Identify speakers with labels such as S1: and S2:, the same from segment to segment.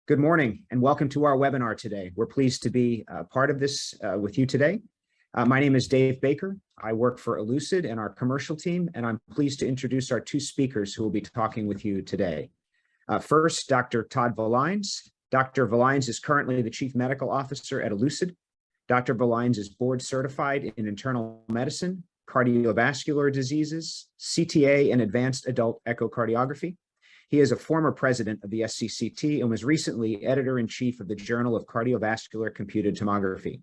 S1: Good morning and welcome to our webinar today. We're pleased to be part of this with you today. My name is Dave Baker. I work for Elucid and our commercial team, and I'm pleased to introduce our two speakers who will be talking with you today. First, Dr. Todd Villines. Dr. Villines is currently the Chief Medical Officer at Elucid. Dr. Villines is board certified in internal medicine, cardiovascular diseases, CTA, and advanced adult echocardiography. He is a former president of the SCCT and was recently editor-in-chief of the Journal of Cardiovascular Computed Tomography.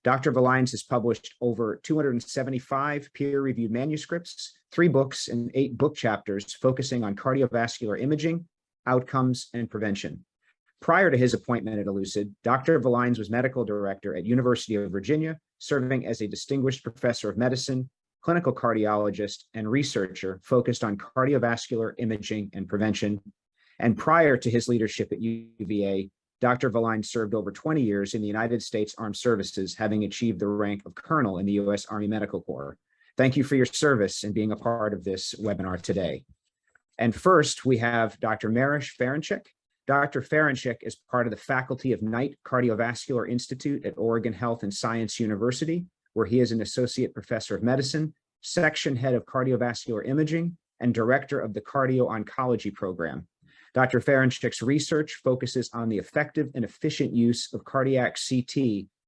S1: Dr. Villines has published over 275 peer-reviewed manuscripts, 3 books, and 8 book chapters focusing on cardiovascular imaging, outcomes, and prevention. Prior to his appointment at Elucid, Dr. Villines was medical director at University of Virginia, serving as a distinguished professor of medicine, clinical cardiologist, and researcher focused on cardiovascular imaging and prevention. And prior to his leadership at UVA, Dr. Villines served over 20 years in the United States Armed Services, having achieved the rank of colonel in the U.S. Army Medical Corps. Thank you for your service and being a part of this webinar today. And first, we have Dr. Maros Ferencik. Dr. Ferencik is part of the faculty of Knight Cardiovascular Institute at Oregon Health and Science University, where he is an associate professor of medicine, section head of cardiovascular imaging, and director of the cardio-oncology program. Dr. Ferencik's research focuses on the effective and efficient use of cardiac CT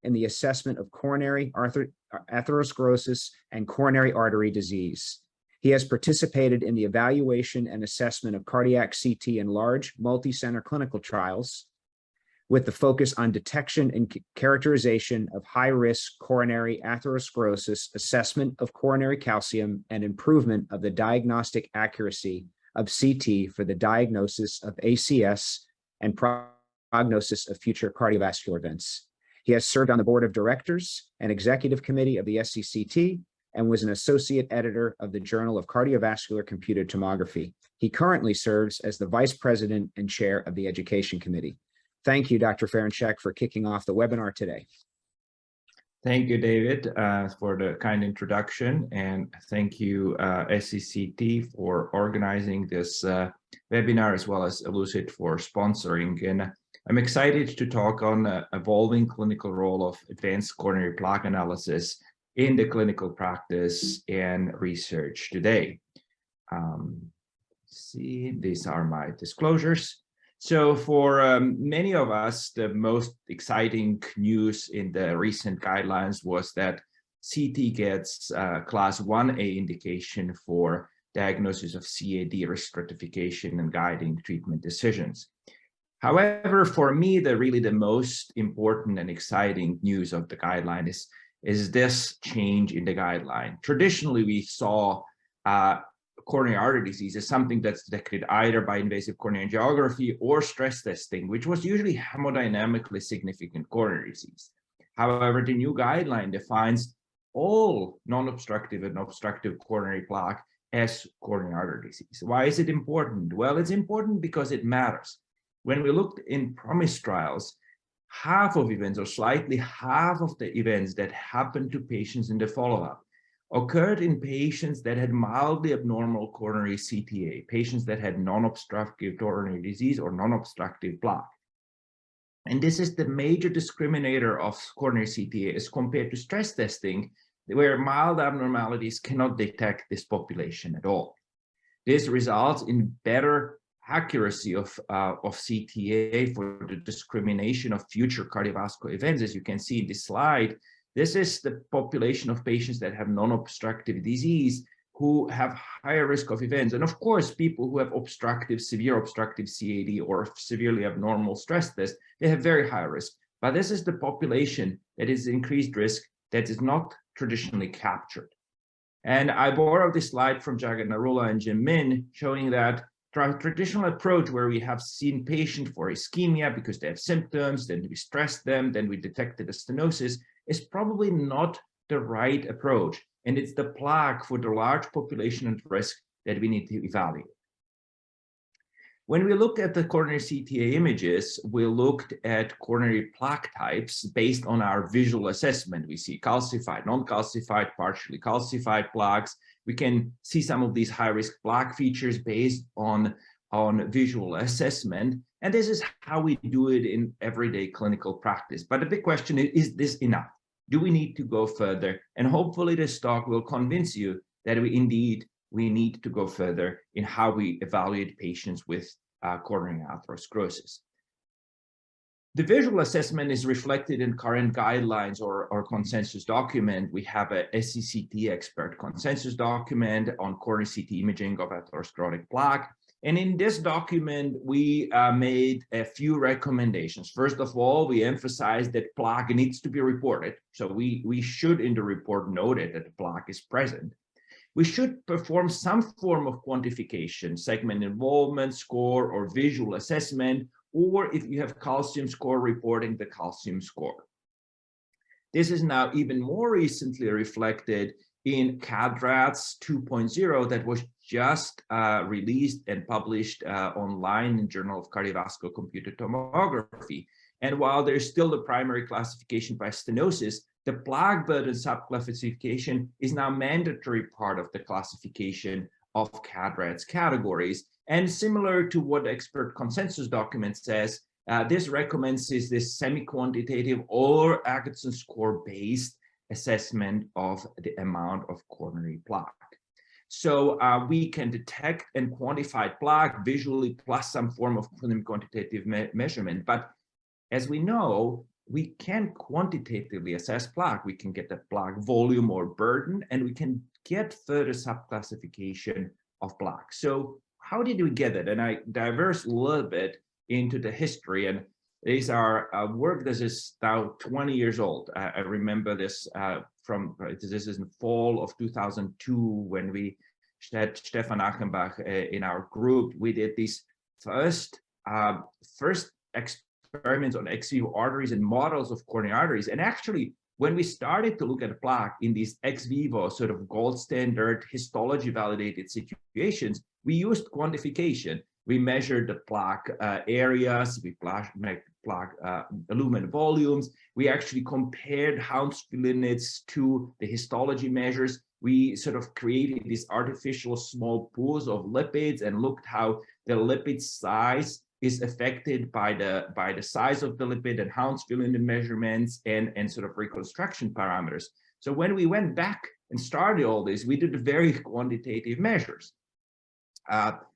S1: in the assessment of coronary atherosclerosis and coronary artery disease. He has participated in the evaluation and assessment of cardiac CT in large multi-center clinical trials, with the focus on detection and characterization of high-risk coronary atherosclerosis, assessment of coronary calcium, and improvement of the diagnostic accuracy of CT for the diagnosis of ACS and prognosis of future cardiovascular events. He has served on the board of directors and executive committee of the SCCT and was an associate editor of the Journal of Cardiovascular Computed Tomography. He currently serves as the vice president and chair of the education committee. Thank you, Dr. Ferencik, for kicking off the webinar today.
S2: Thank you, David, for the kind introduction, and thank you, SCCT, for organizing this webinar, as well as Elucid for sponsoring. And I'm excited to talk on the evolving clinical role of advanced coronary plaque analysis in the clinical practice and research today. See, these are my disclosures. So for many of us, the most exciting news in the recent guidelines was that CT gets class 1A indication for diagnosis of CAD risk stratification and guiding treatment decisions. However, for me, the most important and exciting news of the guideline is this change in the guideline. Traditionally, we saw coronary artery disease is something that's detected either by invasive coronary angiography or stress testing, which was usually hemodynamically significant coronary disease. However, the new guideline defines all non-obstructive and obstructive coronary plaque as coronary artery disease. Why is it important? Well, it's important because it matters. When we looked in PROMISE trials, half of events, or slightly half of the events that happened to patients in the follow-up, occurred in patients that had mildly abnormal coronary CTA, patients that had non-obstructive coronary disease or non-obstructive plaque. And this is the major discriminator of coronary CTA as compared to stress testing, where mild abnormalities cannot detect this population at all. This results in better accuracy of CTA for the discrimination of future cardiovascular events. As you can see in this slide, this is the population of patients that have non-obstructive disease who have higher risk of events. And of course, people who have severe obstructive CAD or severely abnormal stress test, they have very high risk. But this is the population that is increased risk that is not traditionally captured. And I borrowed this slide from Jagat Narula and Jim Min, showing that traditional approach where we have seen patient for ischemia because they have symptoms, then we stress them, then we detected a stenosis, is probably not the right approach. And it's the plaque for the large population at risk that we need to evaluate. When we look at the coronary CTA images, we looked at coronary plaque types based on our visual assessment. We see calcified, non-calcified, partially calcified plaques. We can see some of these high-risk plaque features based on visual assessment. And this is how we do it in everyday clinical practice. But the big question is this enough? Do we need to go further? And hopefully this talk will convince you that we need to go further in how we evaluate patients with coronary atherosclerosis. The visual assessment is reflected in current guidelines or consensus document. We have a SCCT expert consensus document on coronary CT imaging of atherosclerotic plaque. And in this document, we made a few recommendations. First of all, we emphasize that plaque needs to be reported. So we should in the report note it that the plaque is present. We should perform some form of quantification, segment involvement score or visual assessment, or if you have calcium score, reporting the calcium score. This is now even more recently reflected in CADRATS 2.0 that was just released and published online in Journal of Cardiovascular Computed Tomography. And while there's still the primary classification by stenosis, the plaque burden subclassification is now mandatory part of the classification of CADRATS categories. And similar to what the expert consensus document says, this recommends is this semi-quantitative or Atkinson score-based assessment of the amount of coronary plaque. So we can detect and quantify plaque visually plus some form of quantitative measurement. But as we know, we can quantitatively assess plaque. We can get the plaque volume or burden, and we can get further subclassification of plaque. So how did we get it? And I diverse a little bit into the history, and these are work that is now 20 years old. I remember this this is in the fall of 2002 when we had Stefan Achenbach in our group. We did these first experiments on ex vivo arteries and models of coronary arteries. And actually, when we started to look at plaque in these ex vivo sort of gold standard histology validated situations, we used quantification. We measured the plaque areas, we measured plaque lumen volumes. We actually compared Hounsfield units to the histology measures. We sort of created these artificial small pools of lipids and looked how the lipid size is affected by the size of the lipid and Hounsfield unit measurements and sort of reconstruction parameters. So when we went back and started all this, we did very quantitative measures.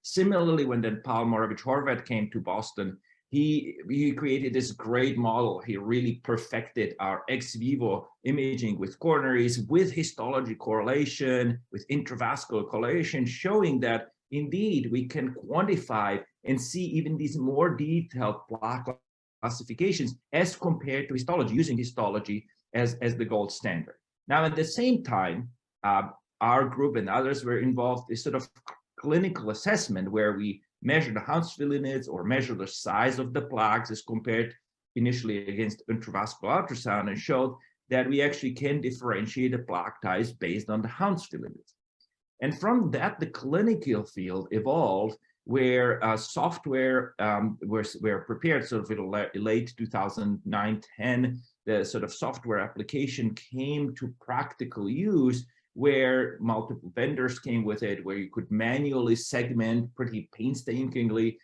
S2: Similarly, when then Paul Moravich-Horvath came to Boston, he created this great model. He really perfected our ex vivo imaging with coronaries, with histology correlation, with intravascular correlation, showing that indeed we can quantify and see even these more detailed plaque classifications as compared to histology, using histology as the gold standard. Now, at the same time, our group and others were involved in sort of clinical assessment where we measure the Hounsfield units or measure the size of the plaques as compared initially against intravascular ultrasound, and showed that we actually can differentiate the plaque types based on the Hounsfield units. And from that, the clinical field evolved where software were prepared sort of in late 2009-10, the sort of software application came to practical use where multiple vendors came with it, where you could manually segment pretty painstakingly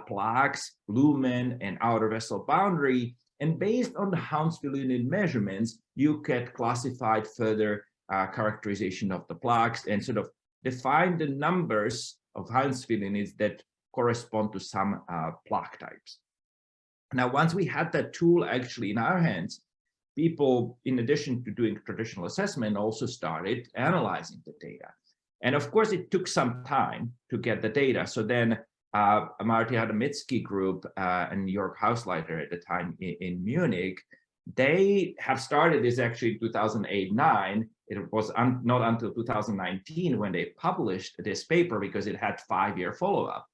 S2: plaques, lumen, and outer vessel boundary. And based on the Hounsfield unit measurements, you get classified further characterization of the plaques and sort of define the numbers of Hounsfield units that correspond to some plaque types. Now, once we had that tool actually in our hands, people, in addition to doing traditional assessment, also started analyzing the data. And of course, it took some time to get the data. So then Marty Adamitsky group and New York Hausleiter at the time in Munich, they have started this actually in 2008-9. It was not until 2019 when they published this paper because it had 5-year follow-up.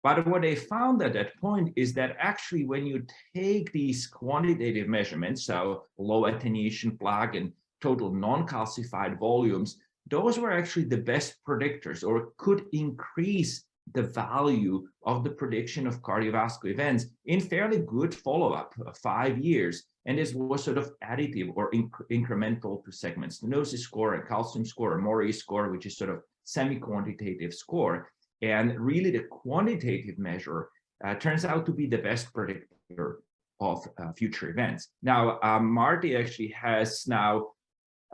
S2: But what they found at that point is that actually when you take these quantitative measurements, so low attenuation plaque and total non-calcified volumes, those were actually the best predictors or could increase the value of the prediction of cardiovascular events in fairly good follow-up, 5 years. And this was sort of additive or incremental to segment stenosis score and calcium score or Maury score, which is sort of semi-quantitative score. And really the quantitative measure turns out to be the best predictor of future events. Now, Marty actually has now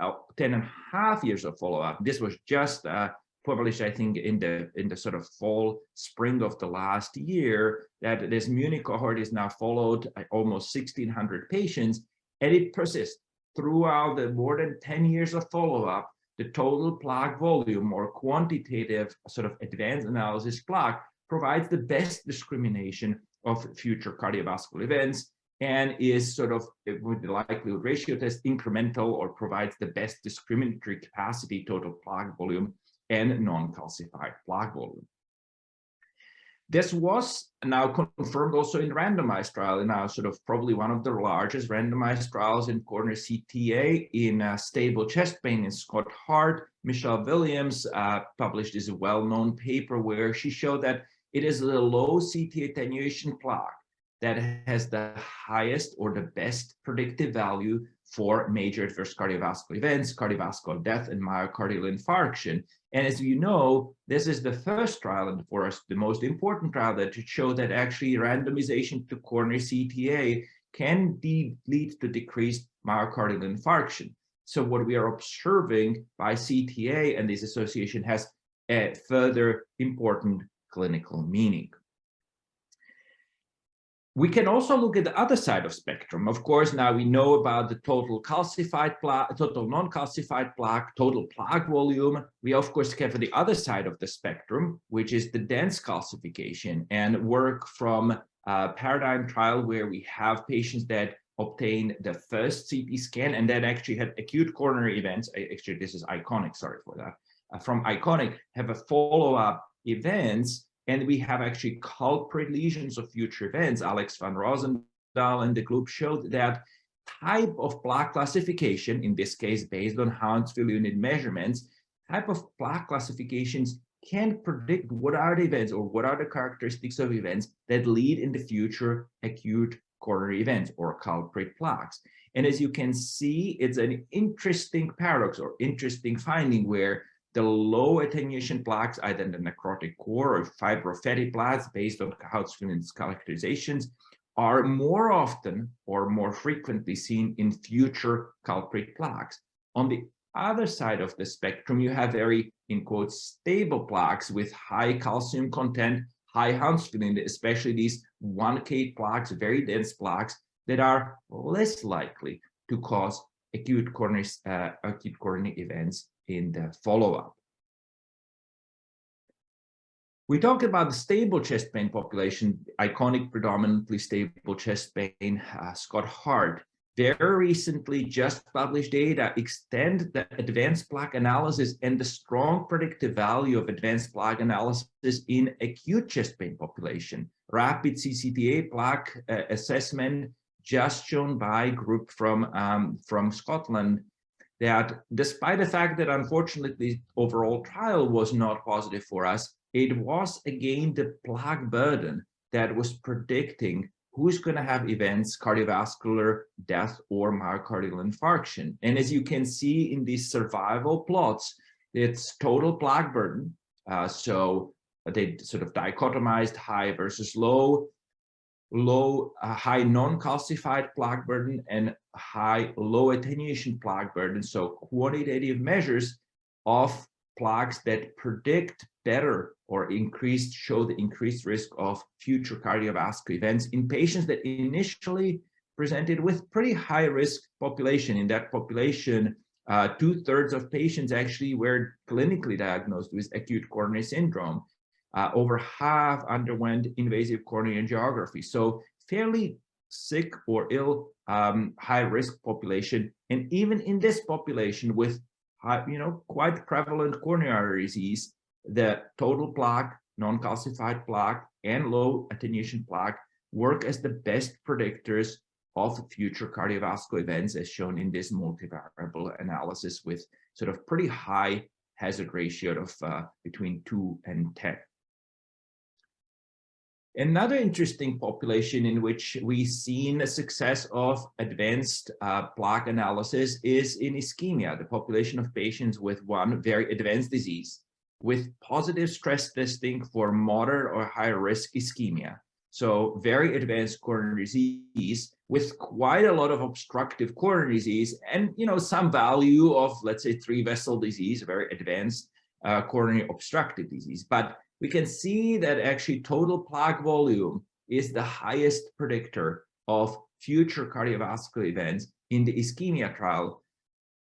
S2: 10.5 years of follow-up. This was just published, I think, in the sort of spring of the last year, that this Munich cohort is now followed almost 1,600 patients, and it persists throughout the more than 10 years of follow-up. The total plaque volume, or quantitative sort of advanced analysis plaque, provides the best discrimination of future cardiovascular events, and is sort of, with the likelihood ratio test, incremental, or provides the best discriminatory capacity, total plaque volume, and non-calcified plaque volume. This was now confirmed also in randomized trial, now sort of probably one of the largest randomized trials in coronary CTA in stable chest pain in Scott Hart. Michelle Williams published this well-known paper where she showed that it is the low CT attenuation plaque that has the highest or the best predictive value for major adverse cardiovascular events, cardiovascular death, and myocardial infarction. And as you know, this is the first trial, and for us, the most important trial, that to show that actually randomization to coronary CTA can lead to decreased myocardial infarction. So what we are observing by CTA and this association has a further important clinical meaning. We can also look at the other side of spectrum. Of course, now we know about the total calcified plaque, total non-calcified plaque, total plaque volume. We of course have the other side of the spectrum, which is the dense calcification, and work from a paradigm trial where we have patients that obtain the first CT scan and then actually had acute coronary events. Actually, this is iconic, sorry for that. From iconic, have a follow-up events. And we have actually culprit lesions of future events. Alex van Roosendaal and the group showed that type of plaque classification, in this case based on Hounsfield unit measurements, type of plaque classifications can predict what are the events or what are the characteristics of events that lead in the future acute coronary events or culprit plaques. And as you can see, it's an interesting paradox or interesting finding where the low attenuation plaques, either the necrotic core or fibrofatty plaques based on Hounsfield's characterizations, are more often or more frequently seen in future culprit plaques. On the other side of the spectrum, you have very, in quotes, stable plaques with high calcium content, high Hounsfield, especially these 1K plaques, very dense plaques that are less likely to cause acute coronary events in the follow-up. We talked about the stable chest pain population, iconic predominantly stable chest pain, Scott Hart. Very recently just published data extend the advanced plaque analysis and the strong predictive value of advanced plaque analysis in acute chest pain population. RAPID-CCTA plaque assessment just shown by a group from Scotland, that despite the fact that unfortunately the overall trial was not positive for us, it was again the plaque burden that was predicting who's going to have events, cardiovascular death or myocardial infarction. And as you can see in these survival plots, it's total plaque burden. So they sort of dichotomized high versus low, high non-calcified plaque burden and high low attenuation plaque burden. So quantitative measures of plaques that predict better or show the increased risk of future cardiovascular events in patients that initially presented with pretty high risk population. In that population, 2/3 of patients actually were clinically diagnosed with acute coronary syndrome. Over half underwent invasive coronary angiography. So fairly sick or ill, high risk population. And even in this population with quite prevalent coronary disease, the total plaque, non-calcified plaque, and low attenuation plaque work as the best predictors of future cardiovascular events, as shown in this multivariable analysis with sort of pretty high hazard ratio of between 2 and 10. Another interesting population in which we've seen a success of advanced plaque analysis is in ischemia, the population of patients with one very advanced disease with positive stress testing for moderate or high risk ischemia. So very advanced coronary disease with quite a lot of obstructive coronary disease and, some value of, let's say, 3-vessel disease, a very advanced coronary obstructive disease. But we can see that actually total plaque volume is the highest predictor of future cardiovascular events in the ISCHEMIA trial,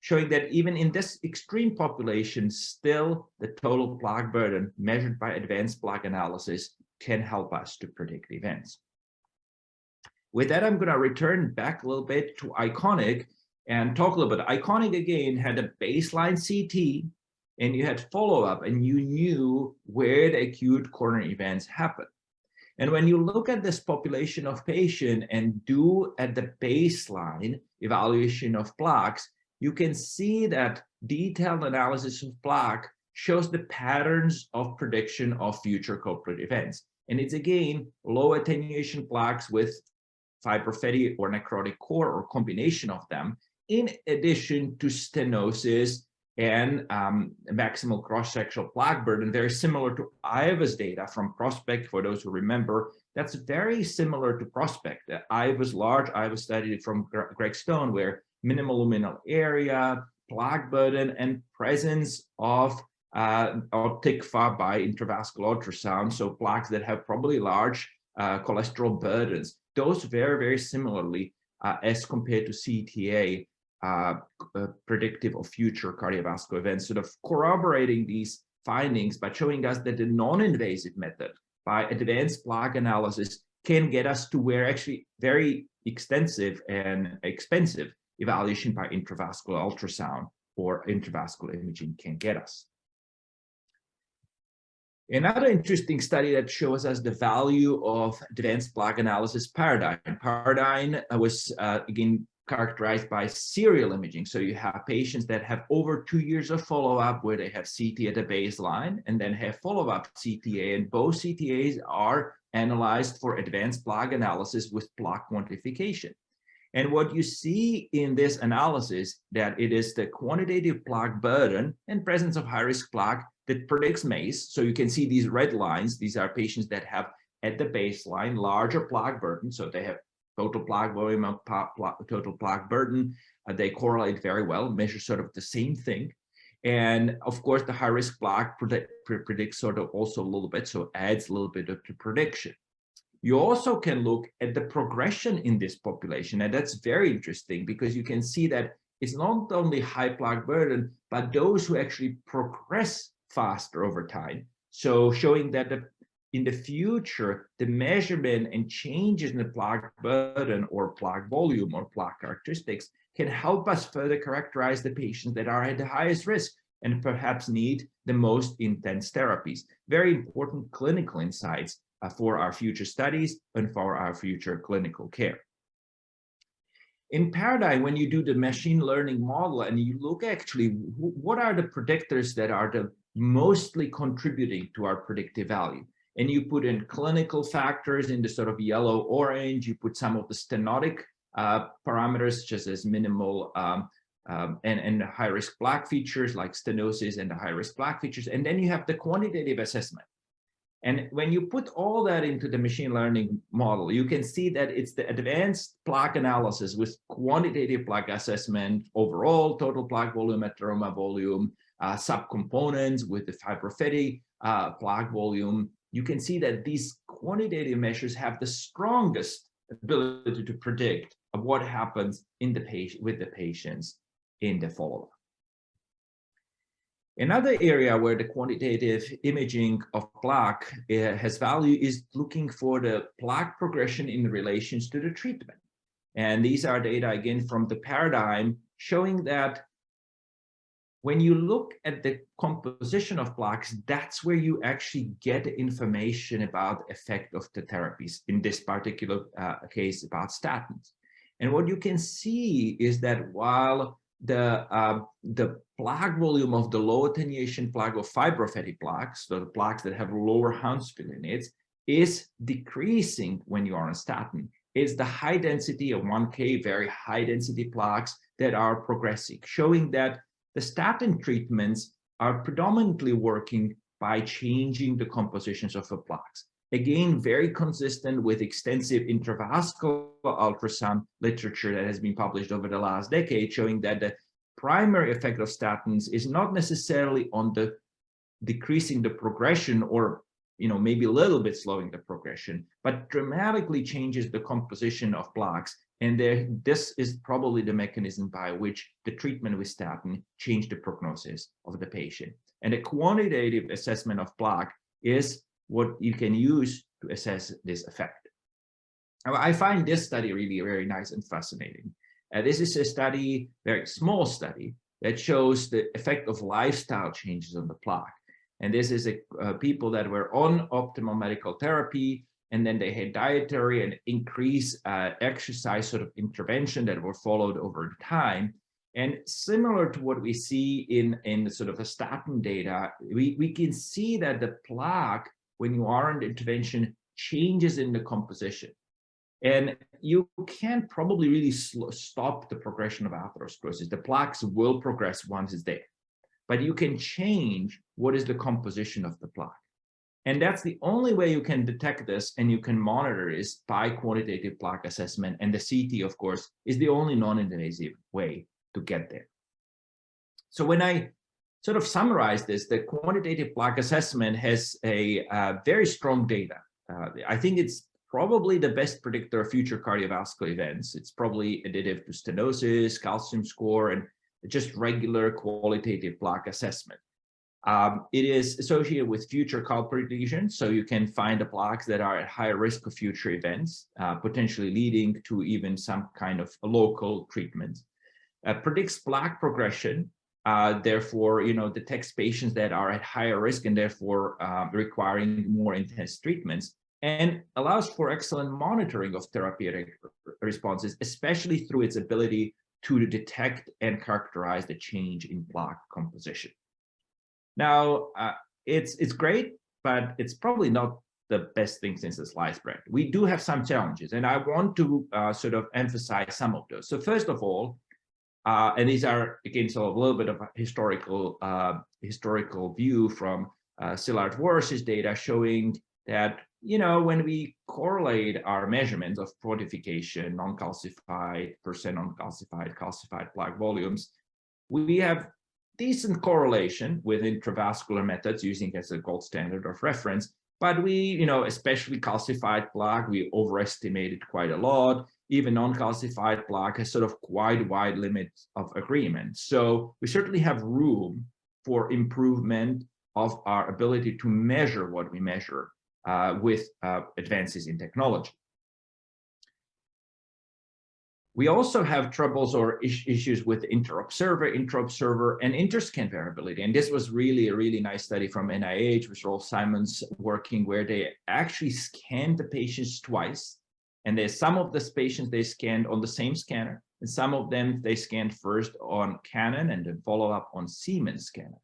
S2: showing that even in this extreme population, still the total plaque burden measured by advanced plaque analysis can help us to predict events. With that, I'm going to return back a little bit to ICONIC and talk a little bit. ICONIC, again, had a baseline CT, and you had follow-up, and you knew where the acute coronary events happen. And when you look at this population of patients and do at the baseline evaluation of plaques, you can see that detailed analysis of plaque shows the patterns of prediction of future coronary events. And it's, again, low attenuation plaques with fibrofatty or necrotic core or combination of them, in addition to stenosis and maximal cross-sectional plaque burden, very similar to IVA's data from Prospect. For those who remember, that's very similar to Prospect. IVA's large IVA study from Greg Stone, where minimal luminal area, plaque burden, and presence of TICFA by intravascular ultrasound, so plaques that have probably large cholesterol burdens. Those very, very similarly as compared to CTA, predictive of future cardiovascular events, sort of corroborating these findings by showing us that the non-invasive method by advanced plaque analysis can get us to where actually very extensive and expensive evaluation by intravascular ultrasound or intravascular imaging can get us. Another interesting study that shows us the value of advanced plaque analysis, Paradigm. Paradigm was, again, characterized by serial imaging. So you have patients that have over 2 years of follow-up where they have CT at the baseline and then have follow-up CTA, and both CTAs are analyzed for advanced plaque analysis with plaque quantification. And what you see in this analysis, that it is the quantitative plaque burden and presence of high-risk plaque that predicts MACE. So you can see these red lines. These are patients that have at the baseline larger plaque burden. So they have total plaque volume of total plaque burden. They correlate very well, measure sort of the same thing. And of course, the high-risk plaque predicts sort of also a little bit, so adds a little bit of the prediction. You also can look at the progression in this population, and that's very interesting because you can see that it's not only high plaque burden, but those who actually progress faster over time. So showing that in the future, the measurement and changes in the plaque burden or plaque volume or plaque characteristics can help us further characterize the patients that are at the highest risk and perhaps need the most intense therapies. Very important clinical insights for our future studies and for our future clinical care. In Paradigm, when you do the machine learning model and you look actually, what are the predictors that are the mostly contributing to our predictive value? And you put in clinical factors in the sort of yellow orange, you put some of the stenotic parameters, just as minimal and high-risk plaque features like stenosis and the high-risk plaque features. And then you have the quantitative assessment. And when you put all that into the machine learning model, you can see that it's the advanced plaque analysis with quantitative plaque assessment, overall total plaque volume, atheroma volume, subcomponents with the fibrofatty plaque volume. You can see that these quantitative measures have the strongest ability to predict what happens in the patient with the patients in the follow-up. Another area where the quantitative imaging of plaque has value is looking for the plaque progression in relations to the treatment. And these are data, again, from the Paradigm, showing that when you look at the composition of plaques, that's where you actually get information about the effect of the therapies, in this particular case about statins. And what you can see is that while the plaque volume of the low attenuation plaque or fibrofatty plaques, so the plaques that have lower Hounsfield in it, is decreasing when you are on statin. It's the high density of 1K, very high density plaques that are progressing, showing that the statin treatments are predominantly working by changing the compositions of the plaques. Again, very consistent with extensive intravascular ultrasound literature that has been published over the last decade, showing that the primary effect of statins is not necessarily on the decreasing the progression or maybe a little bit slowing the progression, but dramatically changes the composition of plaques. And this is probably the mechanism by which the treatment with statin changed the prognosis of the patient. And a quantitative assessment of plaque is what you can use to assess this effect. Now, I find this study really very nice and fascinating. This is a study, very small study, that shows the effect of lifestyle changes on the plaque. And this is people that were on optimal medical therapy, and then they had dietary and increased exercise sort of intervention that were followed over time. And similar to what we see in sort of the statin data, we can see that the plaque, when you are on the intervention, changes in the composition. And you can't probably really stop the progression of atherosclerosis. The plaques will progress once it's there, but you can change what is the composition of the plaque. And that's the only way you can detect this and you can monitor this by quantitative plaque assessment. And the CT, of course, is the only non-invasive way to get there. So when I sort of summarize this, the quantitative plaque assessment has a very strong data. I think it's probably the best predictor of future cardiovascular events. It's probably additive to stenosis, calcium score, and just regular qualitative plaque assessment. It is associated with future culprit lesions, so you can find the plaques that are at higher risk of future events, potentially leading to even some kind of local treatment. Predicts plaque progression, therefore, detects patients that are at higher risk and therefore requiring more intense treatments, and allows for excellent monitoring of therapeutic responses, especially through its ability to detect and characterize the change in plaque composition. Now, it's great, but it's probably not the best thing since the sliced bread. We do have some challenges, and I want to sort of emphasize some of those. So first of all, and these are, again, so a little bit of a historical view from Szilárd Waros's data showing that, when we correlate our measurements of quantification, non-calcified, percent non-calcified, calcified plaque volumes, we have decent correlation with intravascular methods using as a gold standard of reference, but we, especially calcified plaque, we overestimated quite a lot. Even non-calcified plaque has sort of quite wide limits of agreement. So we certainly have room for improvement of our ability to measure what we measure with advances in technology. We also have troubles or issues with inter-observer, and interscan variability. And this was really a really nice study from NIH, with Rolf Simon's working, where they actually scanned the patients twice. And there's some of the patients they scanned on the same scanner, and some of them they scanned first on Canon and then follow up on Siemens scanner.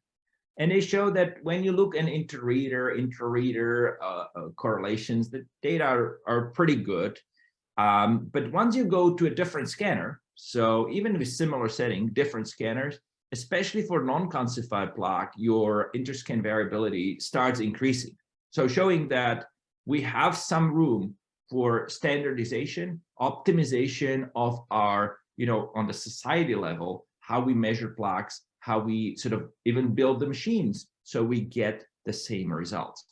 S2: And they show that when you look at intra-reader correlations, the data are pretty good. But once you go to a different scanner, so even with similar setting, different scanners, especially for non-calcified plaque, your interscan variability starts increasing. So showing that we have some room for standardization, optimization of our, on the society level, how we measure plaques, how we sort of even build the machines so we get the same results.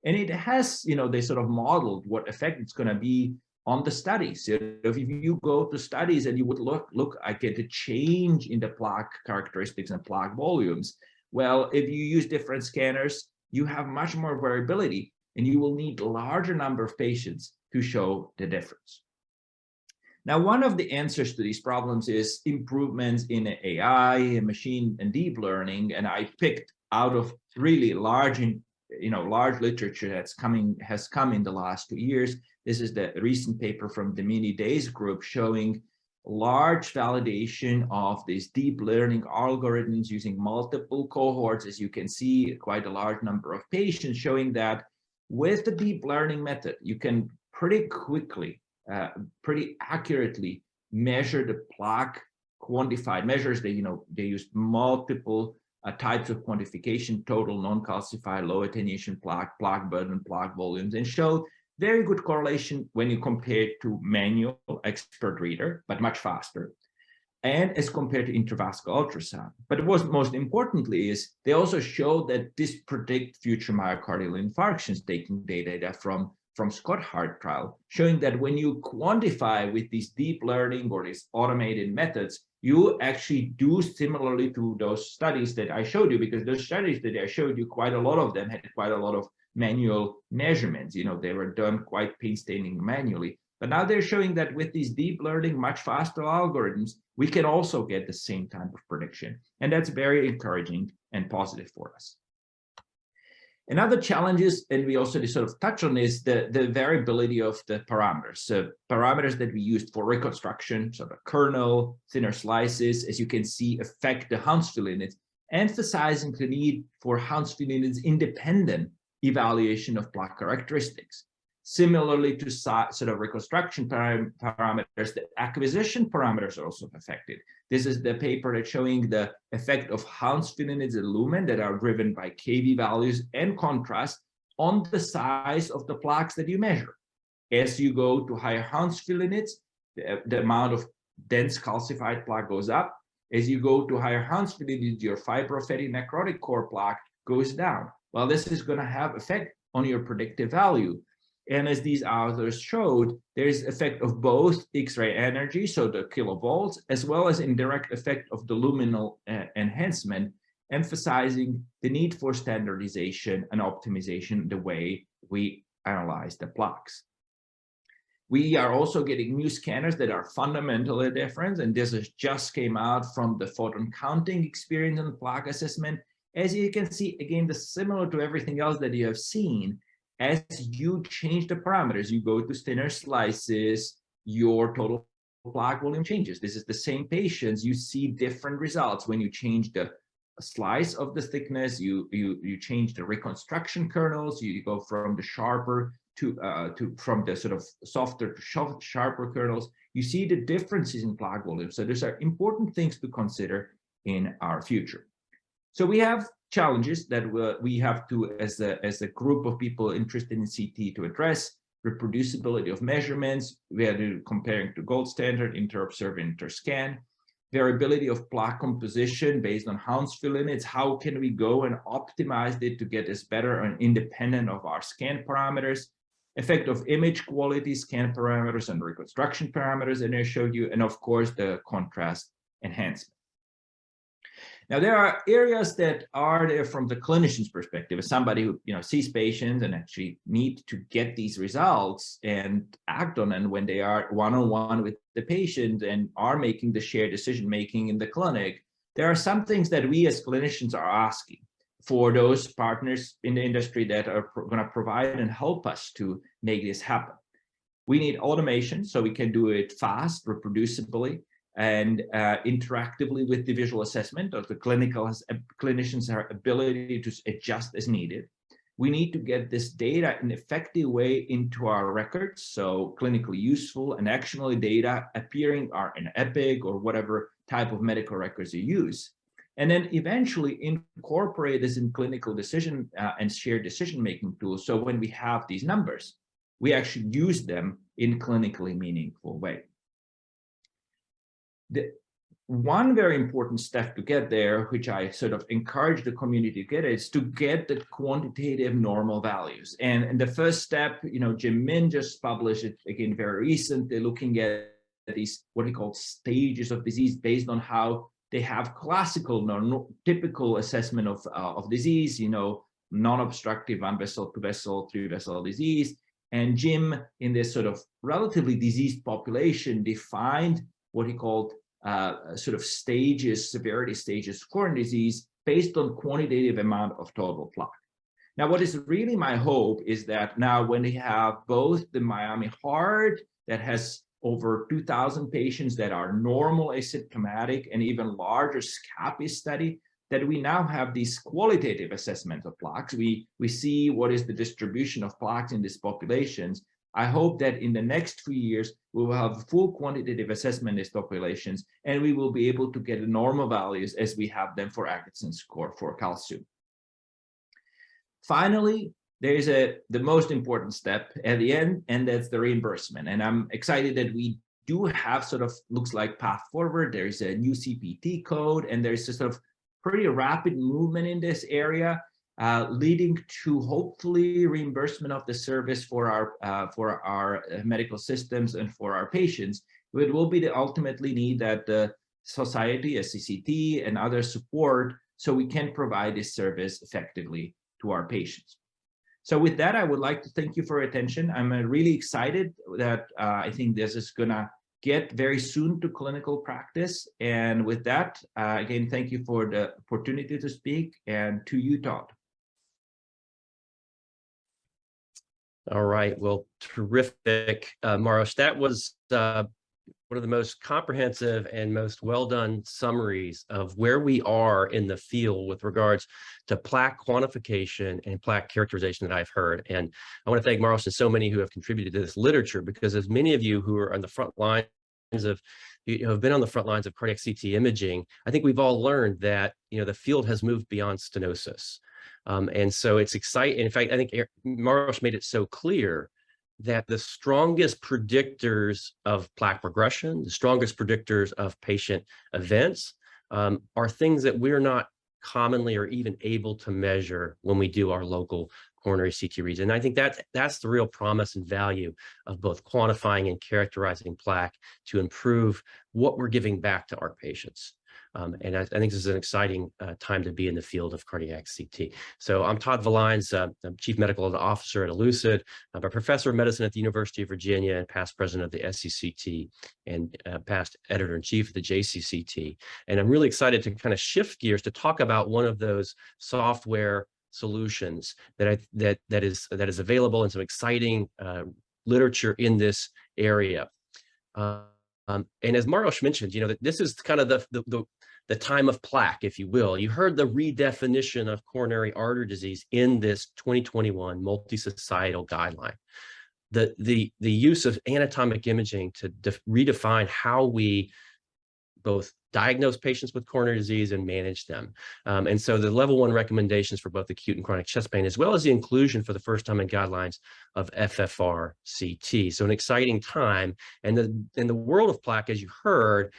S2: And it has, they sort of modeled what effect it's going to be on the studies. So if you go to studies and you would look at the change in the plaque characteristics and plaque volumes, well, if you use different scanners, you have much more variability, and you will need a larger number of patients to show the difference. Now, one of the answers to these problems is improvements in AI, machine and deep learning, and I picked out of really large literature has come in the last 2 years. This is the recent paper from Demini Day's group showing large validation of these deep learning algorithms using multiple cohorts. As you can see, quite a large number of patients, showing that with the deep learning method, you can pretty quickly, pretty accurately measure the plaque quantified measures. They use multiple types of quantification, total, non-calcified, low attenuation plaque, plaque burden, plaque volumes, and showed very good correlation when you compare it to manual expert reader, but much faster, and as compared to intravascular ultrasound. But what most importantly is they also showed that this predict future myocardial infarctions, taking data from Scott Hart trial, showing that when you quantify with these deep learning or these automated methods, you actually do similarly to those studies that I showed you, because those studies that I showed you, quite a lot of them had quite a lot of manual measurements. They were done quite painstakingly manually. But now they're showing that with these deep learning, much faster algorithms, we can also get the same type of prediction. And that's very encouraging and positive for us. Another challenge is, and we also sort of touch on, is the variability of the parameters. So parameters that we used for reconstruction, so the kernel, thinner slices, as you can see, affect the Hounsfield units, emphasizing the need for Hounsfield units independent evaluation of plaque characteristics. Similarly to sort of reconstruction parameters, the acquisition parameters are also affected. This is the paper that's showing the effect of Hounsfield units and lumen that are driven by KV values and contrast on the size of the plaques that you measure. As you go to higher Hounsfield units, the amount of dense calcified plaque goes up. As you go to higher Hounsfield units, your fibrofatty necrotic core plaque goes down. Well, this is going to have effect on your predictive value. And as these authors showed, there's effect of both X-ray energy, so the kilovolts, as well as indirect effect of the luminal enhancement, emphasizing the need for standardization and optimization the way we analyze the plaques. We are also getting new scanners that are fundamentally different, and this has just came out from the photon counting experience and plaque assessment. As you can see, again, this is similar to everything else that you have seen. As you change the parameters, you go to thinner slices, your total plaque volume changes. This is the same patients. You see different results when you change the slice of the thickness. You change the reconstruction kernels. You go from the sharper from the sort of softer to sharper kernels. You see the differences in plaque volume. So these are important things to consider in our future. So we have challenges that we have to, as a group of people interested in CT, to address. Reproducibility of measurements, we are comparing to gold standard, inter-observer, inter-scan. Variability of plaque composition based on Hounsfield units. How can we go and optimize it to get us better and independent of our scan parameters? Effect of image quality, scan parameters, and reconstruction parameters that I showed you, and of course the contrast enhancement. Now, there are areas that are there from the clinician's perspective, as somebody who sees patients and actually need to get these results and act on them when they are one-on-one with the patient and are making the shared decision-making in the clinic. There are some things that we as clinicians are asking for those partners in the industry that are going to provide and help us to make this happen. We need automation so we can do it fast, reproducibly, and interactively with the visual assessment of the clinicians' ability to adjust as needed. We need to get this data in an effective way into our records, so clinically useful and actionable data appearing are in EPIC or whatever type of medical records you use. And then eventually incorporate this in clinical decision and shared decision-making tools. So when we have these numbers, we actually use them in clinically meaningful way. The one very important step to get there, which I sort of encourage the community to get, is to get the quantitative normal values. And the first step, Jim Min just published it again very recently, looking at these what he called stages of disease based on how they have classical, typical assessment of disease, non-obstructive, one vessel, two vessel, three vessel disease. And Jim, in this sort of relatively diseased population, defined what he called sort of stages, severity stages, coronary disease based on quantitative amount of total plaque. Now, what is really my hope is that now when we have both the Miami Heart that has over 2,000 patients that are normal asymptomatic and even larger SCCT study, that we now have these qualitative assessments of plaques. We see what is the distribution of plaques in these populations. I hope that in the next 3 years, we will have full quantitative assessment in these populations, and we will be able to get the normal values as we have them for Atkinson score for calcium. Finally, there is the most important step at the end, and that's the reimbursement. And I'm excited that we do have sort of, looks like path forward. There's a new CPT code, and there's a sort of pretty rapid movement in this area, leading to hopefully reimbursement of the service for our medical systems and for our patients. It will be the ultimately need that the society, SCCT, and others support so we can provide this service effectively to our patients. So with that, I would like to thank you for your attention. I'm really excited that I think this is gonna get very soon to clinical practice. And with that, again, thank you for the opportunity to speak, and to you, Todd.
S3: All right, well, terrific, Maros. That was one of the most comprehensive and most well-done summaries of where we are in the field with regards to plaque quantification and plaque characterization that I've heard. And I want to thank Maros and so many who have contributed to this literature, because as many of you who are on the front lines of, have been on the front lines of cardiac CT imaging, I think we've all learned that, the field has moved beyond stenosis. And so it's exciting. In fact, I think Maros made it so clear that the strongest predictors of plaque progression, the strongest predictors of patient events, are things that we're not commonly or even able to measure when we do our local coronary CT reads. And I think that's the real promise and value of both quantifying and characterizing plaque to improve what we're giving back to our patients. And I think this is an exciting time to be in the field of cardiac CT. So I'm Todd Villines, I'm Chief Medical Officer at Elucid. I'm a Professor of Medicine at the University of Virginia and past President of the SCCT and past Editor-in-Chief of the JCCT. And I'm really excited to kind of shift gears to talk about one of those software solutions that is available, and some exciting literature in this area. And as Maros mentioned, that this is kind of the time of plaque, if you will. You heard the redefinition of coronary artery disease in this 2021 multi-societal guideline. The use of anatomic imaging to redefine how we both diagnose patients with coronary disease and manage them. And so the level 1 recommendations for both acute and chronic chest pain, as well as the inclusion for the first time in guidelines of FFRCT. So an exciting time. And in the world of plaque, as you heard,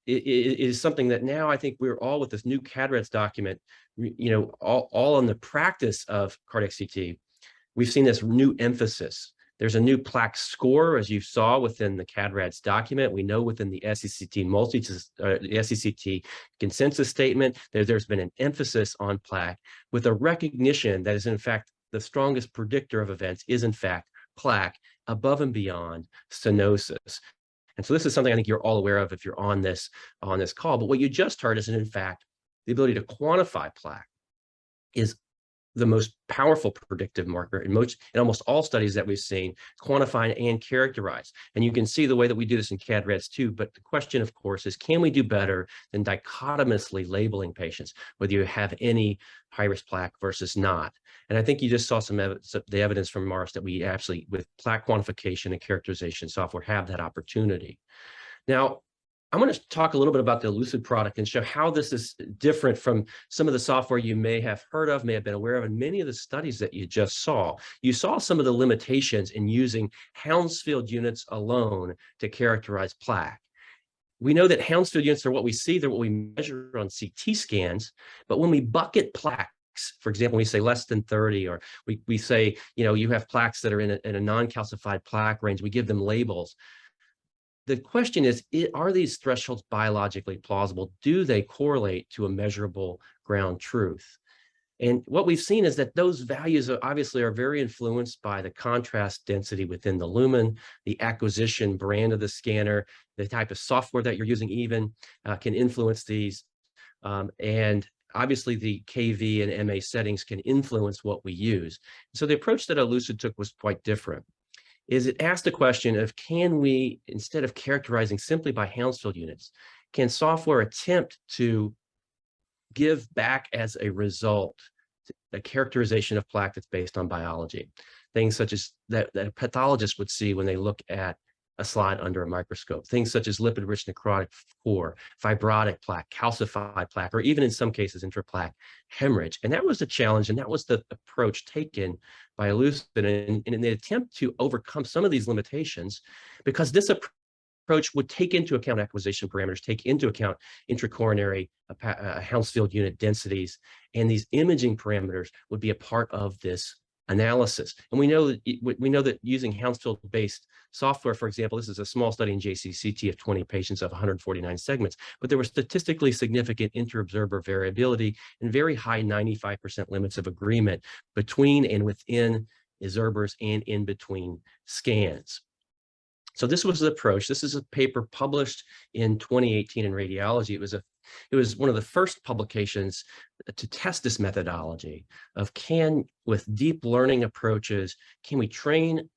S3: is something that now I think we're all, with this new CADREDS document, all in the practice of cardiac CT, we've seen this new emphasis. There's a new plaque score, as you saw within the CADREDS document. We know within the SCCT the SCCT consensus statement, there's been an emphasis on plaque, with a recognition that is in fact the strongest predictor of events is in fact plaque, above and beyond stenosis. And so this is something I think you're all aware of if you're on this call. But what you just heard is, in fact, the ability to quantify plaque is the most powerful predictive marker in almost all studies that we've seen, quantify and characterize. And you can see the way that we do this in CADREDS too. But the question, of course, is, can we do better than dichotomously labeling patients, whether you have any high-risk plaque versus not? And I think you just saw the evidence from Maros that we actually, with plaque quantification and characterization software, have that opportunity. Now, I'm going to talk a little bit about the Elucid product and show how this is different from some of the software you may have heard of, may have been aware of, and many of the studies that you just saw. You saw some of the limitations in using Hounsfield units alone to characterize plaque. We know that Hounsfield units are what we see, they're what we measure on CT scans, but when we bucket plaques, for example, we say less than 30, or we say, you have plaques that are in a non-calcified plaque range, we give them labels. The question is, are these thresholds biologically plausible? Do they correlate to a measurable ground truth? And what we've seen is that those values obviously are very influenced by the contrast density within the lumen, the acquisition brand of the scanner, the type of software that you're using even can influence these. And obviously the KV and MA settings can influence what we use. So the approach that Elucid took was quite different. It asked the question of, can we, instead of characterizing simply by Hounsfield units, can software attempt to give back as a result a characterization of plaque that's based on biology? things such as that a pathologist would see when they look at a slide under a microscope, things such as lipid-rich necrotic core, fibrotic plaque, calcified plaque, or even in some cases intraplaque hemorrhage. And that was the challenge, and that was the approach taken by Elucid in the attempt to overcome some of these limitations, because this approach would take into account acquisition parameters, take into account intracoronary Hounsfield unit densities, and these imaging parameters would be a part of this analysis. And we know that using Hounsfield-based software, for example, this is a small study in JCCT of 20 patients of 149 segments, but there was statistically significant inter-observer variability and very high 95% limits of agreement between and within observers and in between scans. So this was the approach. This is a paper published in 2018 in Radiology. It was one of the first publications to test this methodology of with deep learning approaches, can we train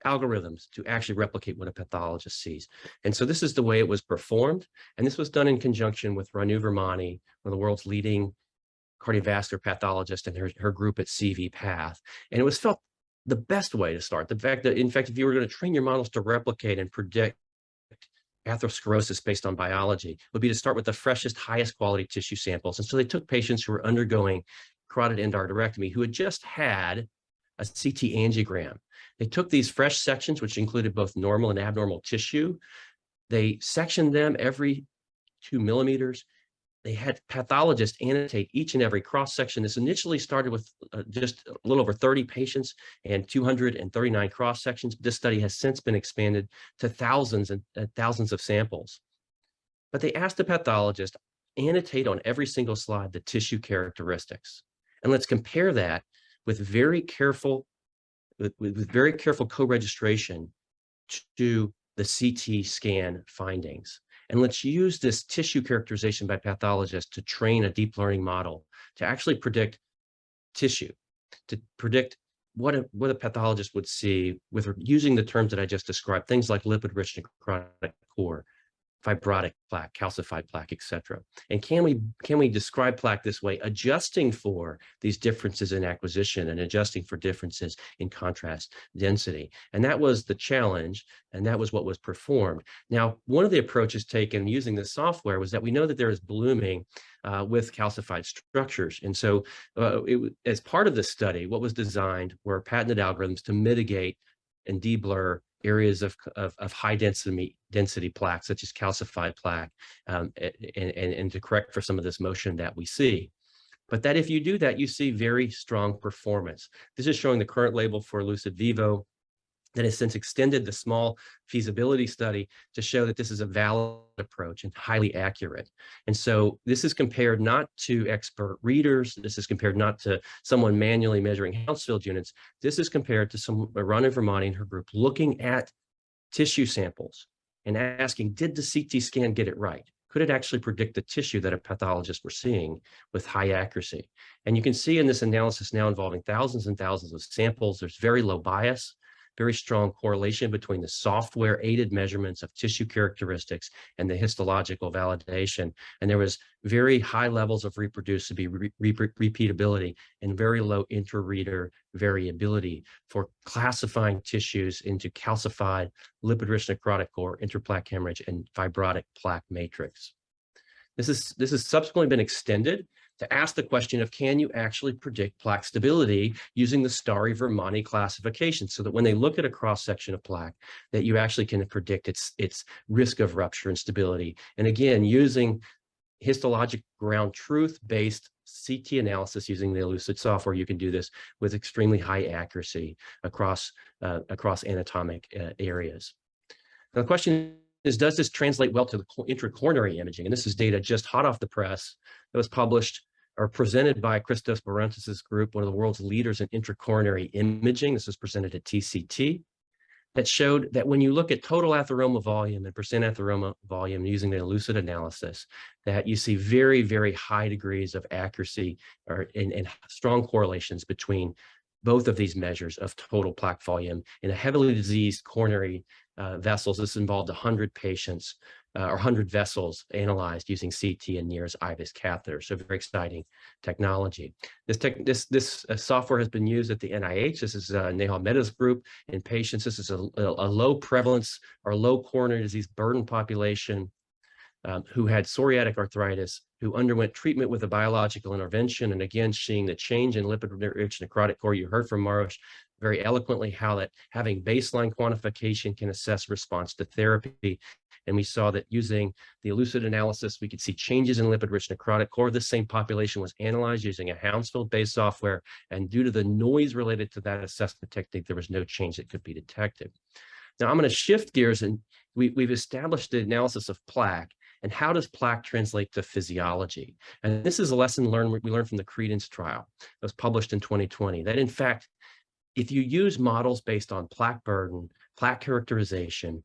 S3: algorithms to actually replicate what a pathologist sees? And so this is the way it was performed. And this was done in conjunction with Ranu Virmani, one of the world's leading cardiovascular pathologists, and her group at CV Path. And it was felt the best way to start. The fact that, in fact, if you were going to train your models to replicate and predict atherosclerosis based on biology, would be to start with the freshest, highest quality tissue samples. And so they took patients who were undergoing carotid endarterectomy who had just had a CT angiogram. They took these fresh sections, which included both normal and abnormal tissue. They sectioned them every 2 millimeters. They had pathologists annotate each and every cross-section. This initially started with just a little over 30 patients and 239 cross-sections. This study has since been expanded to thousands and thousands of samples. But they asked the pathologist, annotate on every single slide the tissue characteristics. And let's compare that with very careful co-registration to the CT scan findings. And let's use this tissue characterization by pathologists to train a deep learning model to actually predict tissue, to predict what a pathologist would see with using the terms that I just described, things like lipid-rich necrotic core, fibrotic plaque, calcified plaque, etc. And can we describe plaque this way, adjusting for these differences in acquisition and adjusting for differences in contrast density? And that was the challenge, and that was what was performed. Now, one of the approaches taken using this software was that we know that there is blooming with calcified structures. And so as part of this study, what was designed were patented algorithms to mitigate and deblur areas of high density plaque, such as calcified plaque, and to correct for some of this motion that we see. But that if you do that, you see very strong performance. This is showing the current label for Elucid Vivo that has since extended the small feasibility study to show that this is a valid approach and highly accurate. And so this is compared not to expert readers. This is compared not to someone manually measuring Hounsfield units. This is compared to Ranu Virmani and her group looking at tissue samples and asking, did the CT scan get it right? Could it actually predict the tissue that a pathologist were seeing with high accuracy? And you can see in this analysis now involving thousands and thousands of samples, there's very low bias, very strong correlation between the software-aided measurements of tissue characteristics and the histological validation. And there was very high levels of repeatability and very low inter-reader variability for classifying tissues into calcified, lipid-rich necrotic core, intraplaque hemorrhage, and fibrotic plaque matrix. This has subsequently been extended to ask the question of, can you actually predict plaque stability using the Starry-Virmani classification, so that when they look at a cross-section of plaque, that you actually can predict its risk of rupture and stability. And again, using histologic ground truth-based CT analysis using the Elucid software, you can do this with extremely high accuracy across anatomic areas. Now, the question is, does this translate well to the intracoronary imaging? And this is data just hot off the press that was published or presented by Christos Barantis' group, one of the world's leaders in intracoronary imaging. This was presented at TCT, that showed that when you look at total atheroma volume and percent atheroma volume using the Elucid analysis, that you see very, very high degrees of accuracy and strong correlations between both of these measures of total plaque volume in a heavily diseased coronary vessels. This involved 100 patients or 100 vessels analyzed using CT and NIRS IVUS catheter. So very exciting technology. This software has been used at the NIH. This is Nehal Mehta's group in patients. This is a low prevalence or low coronary disease burden population who had psoriatic arthritis, who underwent treatment with a biological intervention. And again, seeing the change in lipid-rich necrotic core. You heard from Maros very eloquently how that having baseline quantification can assess response to therapy. And we saw that using the Elucid analysis, we could see changes in lipid-rich necrotic core. This same population was analyzed using a Hounsfield-based software. And due to the noise related to that assessment technique, there was no change that could be detected. Now, I'm going to shift gears, and we've established the analysis of plaque. And how does plaque translate to physiology? And this is a lesson we learned from the Credence trial that was published in 2020, that in fact, if you use models based on plaque burden, plaque characterization,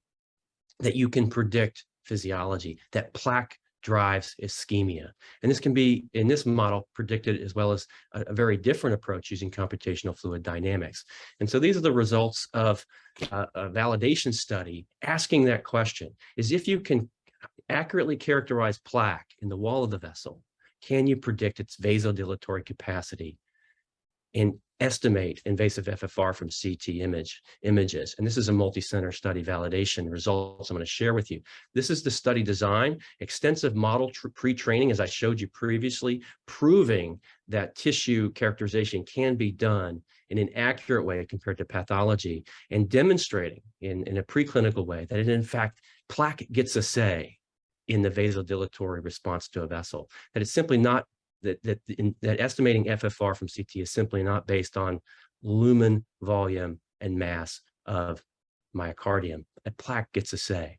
S3: that you can predict physiology, that plaque drives ischemia. And this can be, in this model, predicted as well as a very different approach using computational fluid dynamics. And so these are the results of a validation study asking that question, is if you can accurately characterize plaque in the wall of the vessel, can you predict its vasodilatory capacity and estimate invasive FFR from CT images? And this is a multi-center study validation results I'm going to share with you. This is the study design, extensive model pre-training, as I showed you previously, proving that tissue characterization can be done in an accurate way compared to pathology, and demonstrating in a preclinical way that in fact, plaque gets a say in the vasodilatory response to a vessel, that it's simply not that estimating FFR from CT is simply not based on lumen, volume, and mass of myocardium. A plaque gets a say.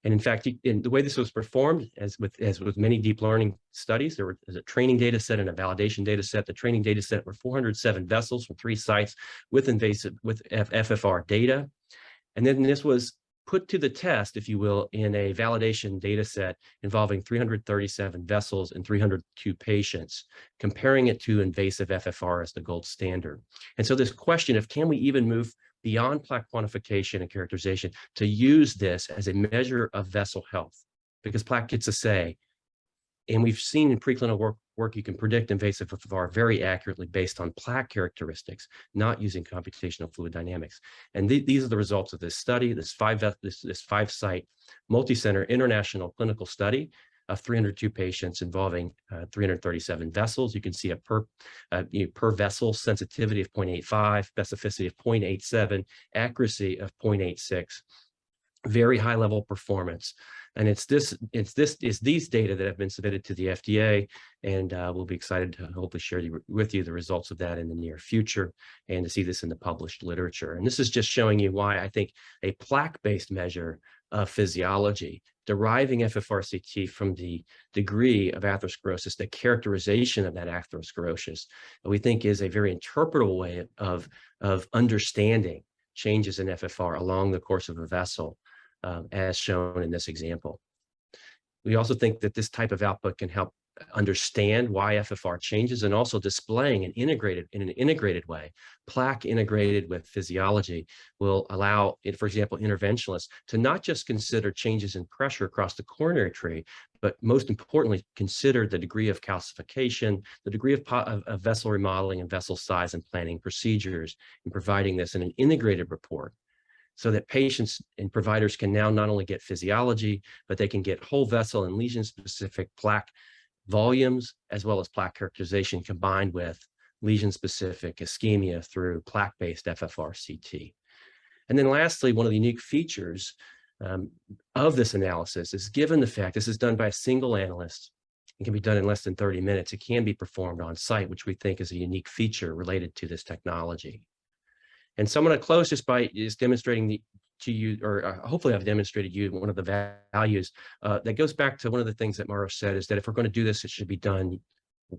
S3: And in fact, in the way this was performed, as with many deep learning studies, there was a training data set and a validation data set. The training data set were 407 vessels from 3 sites with FFR data. And then this was put to the test, if you will, in a validation data set involving 337 vessels and 302 patients, comparing it to invasive FFR as the gold standard. And so this question of can we even move beyond plaque quantification and characterization to use this as a measure of vessel health, because plaque gets a say. And we've seen in preclinical work you can predict invasive FFR very accurately based on plaque characteristics, not using computational fluid dynamics. And these are the results of this study, this 5-site multi-center international clinical study of 302 patients involving 337 vessels. You can see a per vessel sensitivity of 0.85, specificity of 0.87, accuracy of 0.86, very high level performance. And it's these data that have been submitted to the FDA, and we'll be excited to hopefully share with you the results of that in the near future, and to see this in the published literature. And this is just showing you why I think a plaque-based measure of physiology, deriving FFRCT from the degree of atherosclerosis, the characterization of that atherosclerosis, we think is a very interpretable way of understanding changes in FFR along the course of a vessel, as shown in this example. We also think that this type of output can help understand why FFR changes, and also displaying in an integrated way. Plaque integrated with physiology will allow, for example, interventionalists to not just consider changes in pressure across the coronary tree, but most importantly, consider the degree of calcification, the degree of vessel remodeling and vessel size and planning procedures, and providing this in an integrated report, so that patients and providers can now not only get physiology, but they can get whole vessel and lesion-specific plaque volumes, as well as plaque characterization combined with lesion-specific ischemia through plaque-based FFRCT. And then lastly, one of the unique features of this analysis is, given the fact this is done by a single analyst, it can be done in less than 30 minutes, it can be performed on site, which we think is a unique feature related to this technology. And so I'm going to close just by demonstrating to you, or hopefully I've demonstrated you one of the values that goes back to one of the things that Maros said, is that if we're going to do this, it should be done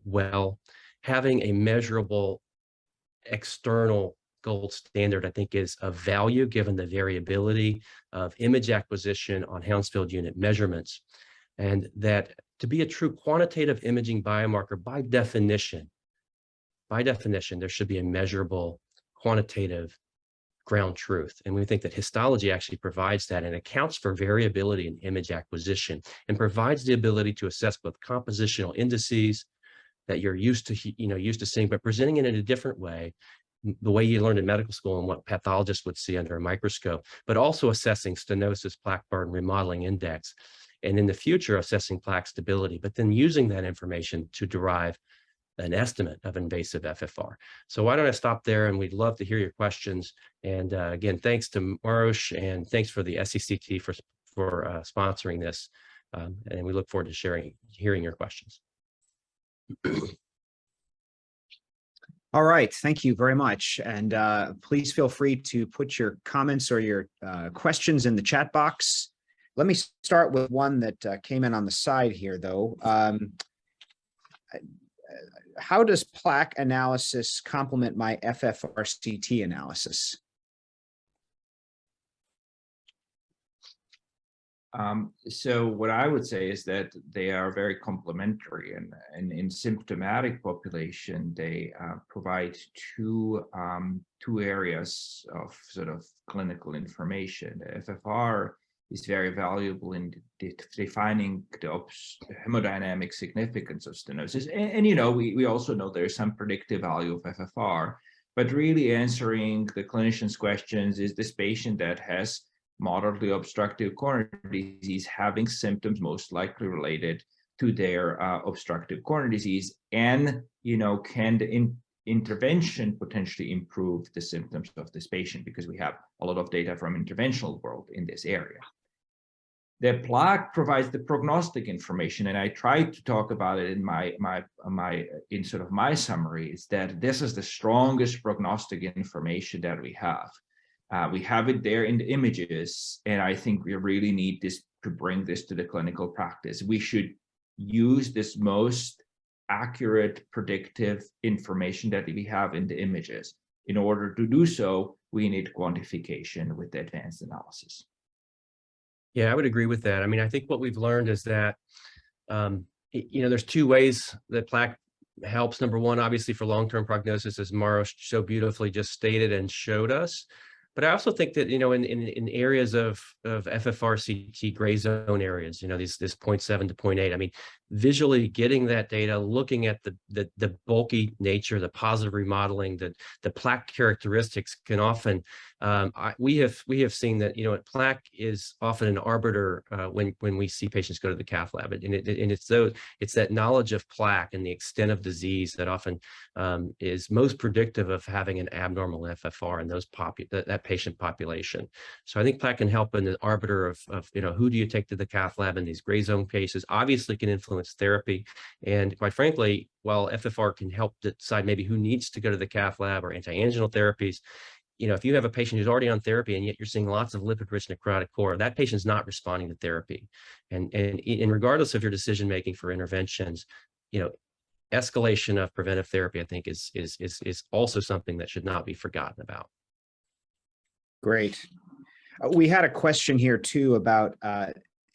S3: well. Having a measurable external gold standard, I think, is of value given the variability of image acquisition on Hounsfield unit measurements. And that to be a true quantitative imaging biomarker, by definition, there should be a measurable quantitative ground truth. And we think that histology actually provides that and accounts for variability in image acquisition and provides the ability to assess both compositional indices that you're used to seeing, but presenting it in a different way, the way you learned in medical school and what pathologists would see under a microscope, but also assessing stenosis, plaque burden, remodeling index, and in the future assessing plaque stability, but then using that information to derive an estimate of invasive FFR. So why don't I stop there, and we'd love to hear your questions. And again, thanks to Maros, and thanks for the SCCT for sponsoring this. And we look forward to hearing your questions.
S1: All right, thank you very much. And please feel free to put your comments or your questions in the chat box. Let me start with one that came in on the side here, though. How does plaque analysis complement my FFR-CT analysis?
S2: So what I would say is that they are very complementary, and in symptomatic population, they provide two areas of sort of clinical information. The FFR is very valuable in defining the hemodynamic significance of stenosis. And we also know there's some predictive value of FFR, but really answering the clinician's questions, is this patient that has moderately obstructive coronary disease having symptoms most likely related to their obstructive coronary disease, and can the intervention potentially improve the symptoms of this patient, because we have a lot of data from interventional world in this area. The plaque provides the prognostic information, and I tried to talk about it in my summary, is that this is the strongest prognostic information that we have. We have it there in the images, and I think we really need this to bring this to the clinical practice. We should use this most accurate predictive information that we have in the images. In order to do so, we need quantification with the advanced analysis.
S3: Yeah, I would agree with that. I mean, I think what we've learned is that, there's two ways that plaque helps. Number one, obviously for long-term prognosis, as Maros so beautifully just stated and showed us. But I also think that, in areas of FFR-CT gray zone areas, this 0.7 to 0.8, I mean, visually getting that data, looking at the bulky nature, the positive remodeling, the plaque characteristics can often, we have seen that, plaque is often an arbiter when we see patients go to the cath lab. And it's that knowledge of plaque and the extent of disease that often is most predictive of having an abnormal FFR in that patient population. So I think plaque can help in the arbiter of who do you take to the cath lab in these gray zone cases. Obviously can influence therapy, and quite frankly, while FFR can help decide maybe who needs to go to the cath lab or anti-angiogenic therapies, if you have a patient who's already on therapy and yet you're seeing lots of lipid-rich necrotic core, that patient's not responding to therapy. And regardless of your decision making for interventions, escalation of preventive therapy, I think, is also something that should not be forgotten about.
S1: Great. We had a question here too about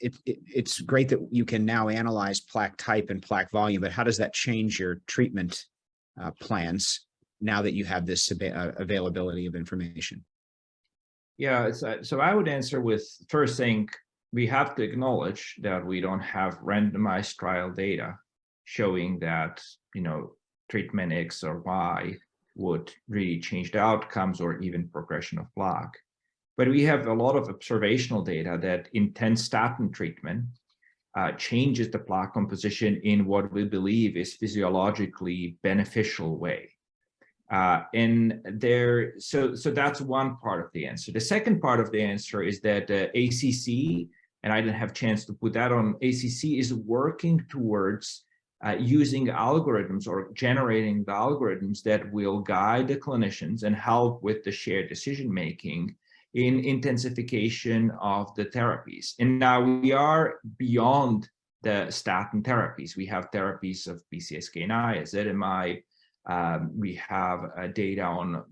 S1: it's great that you can now analyze plaque type and plaque volume, but how does that change your treatment plans now that you have this availability of information?
S2: Yeah, so I would answer with first saying we have to acknowledge that we don't have randomized trial data showing that, treatment X or Y would really change the outcomes or even progression of plaque. But we have a lot of observational data that intense statin treatment changes the plaque composition in what we believe is physiologically beneficial way. So that's one part of the answer. The second part of the answer is that ACC, and I didn't have a chance to put that on, ACC is working towards using algorithms or generating the algorithms that will guide the clinicians and help with the shared decision-making in intensification of the therapies. And now we are beyond the statin therapies. We have therapies of PCSK9, ezetimibe. We have data on,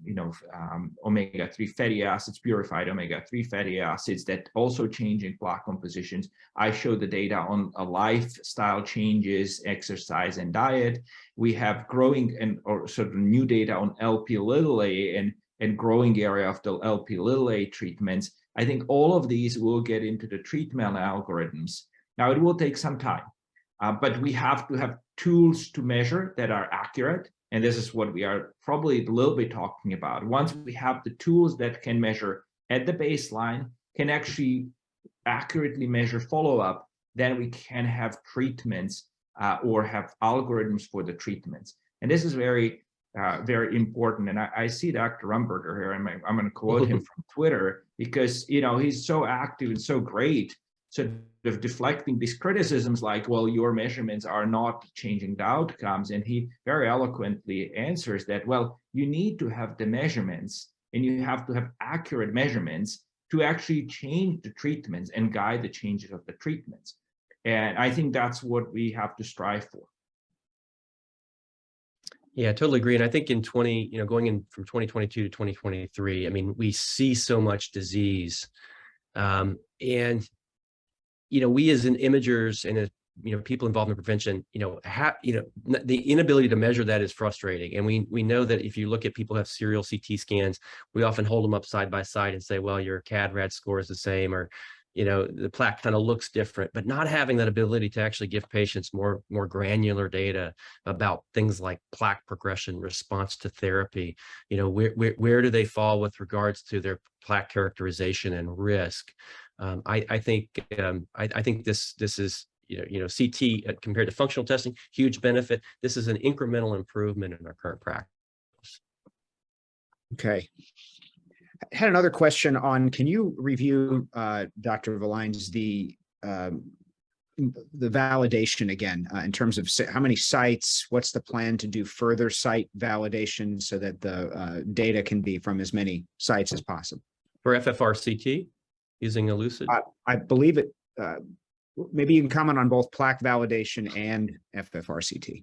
S2: omega-3 fatty acids, purified omega-3 fatty acids that also change in plaque compositions. I showed the data on lifestyle changes, exercise and diet. We have growing or sort of new data on Lp(a) and and growing area of the LP-little-a treatments. I think all of these will get into the treatment algorithms. Now, it will take some time, but we have to have tools to measure that are accurate. And this is what we are probably a little bit talking about. Once we have the tools that can measure at the baseline, can actually accurately measure follow-up, then we can have treatments or have algorithms for the treatments. And this is very, very important. And I see Dr. Rumberger here, and I'm going to quote him from Twitter, because, you know, he's so active and so great, sort of deflecting these criticisms like, well, your measurements are not changing the outcomes. And he very eloquently answers that, well, you need to have the measurements, and you have to have accurate measurements to actually change the treatments and guide the changes of the treatments. And I think that's what we have to strive for.
S3: Yeah, I totally agree. And I think in going in from 2022 to 2023, I mean, we see so much disease. And, we as imagers and people involved in prevention, the inability to measure that is frustrating. And we know that if you look at people who have serial CT scans, we often hold them up side by side and say, well, your CAD-RAD score is the same, or the plaque kind of looks different, but not having that ability to actually give patients more granular data about things like plaque progression, response to therapy, where do they fall with regards to their plaque characterization and risk. I think this is, CT compared to functional testing, huge benefit. This is an incremental improvement in our current practice.
S1: Okay. I had another question on, can you review, Dr. Villines, the validation again, in terms of how many sites, what's the plan to do further site validation so that the data can be from as many sites as possible?
S3: For FFRCT using Elucid?
S1: I believe it, maybe you can comment on both plaque validation and FFRCT.